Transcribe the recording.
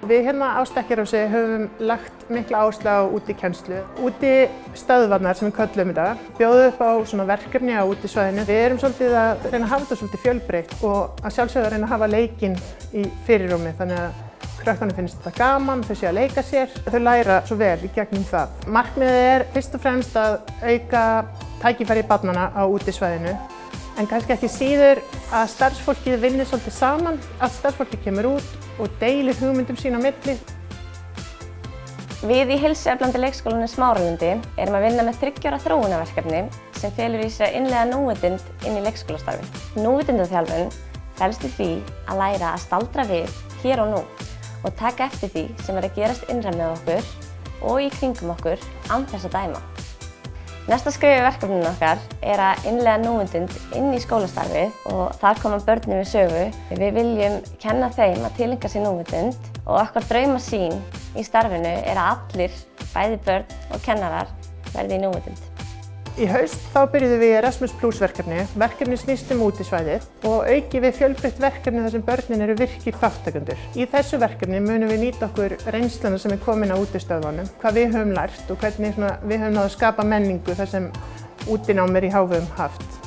Við hérna á Stekkjarási höfum lagt mikla áherslu á útikennslu. Útistöðvarnar sem við köllum þetta bjóða upp á svona verkefni á útisvæðinu. Við erum svolítið að reyna að hafa þetta svolítið fjölbreytt og að sjálfsögðu að reyna að hafa leikinn í fyrirrúmi þannig að krökkunum finnst þetta gaman, þau séu að leika sér. Þau læra svo vel í gegnum það. Markmiðið er fyrst og fremst að auka tækifæri barnanna á útisvæðinu. En kannski ekki síður að starfsfólkið vinni svolítið saman, að starfsfólkið kemur út og deilir hugmyndum sín á milli. Við í Heilsueflandi leikskólanum Smáralundi erum að vinna með 3 ára þróunarverkefni sem felur í sér að innleiða núvitund inn í leikskólastarfi. Núvitundaþjálfun felst í því að læra að staldra við hér og nú og taka eftir því sem er að gerast innra með okkur og í kringum okkur án þess að dæma. Næsta skref í verkefninu okkar er að innleiða núvitund inn í skólastarfið og þar koma börnin við sögu. Við viljum kenna þeim að tileinka sér núvitund og okkar draumasýn í starfinu er að allir, bæði börn og kennarar, verði í núvitund. Í haust þá byrjuðum við Erasmus Plus verkefni. Verkefni snýst útisvæðið og auki við fjölbreytt verkefni þar sem börnin eru virkir þátttakendur. Í þessu verkefni munum við nýta okkur reynsluna sem er komin á útistöðvunum, hvað við höfum lært og hvernig við höfum náð að skapa menningu þar sem útinám er í hávegum haft.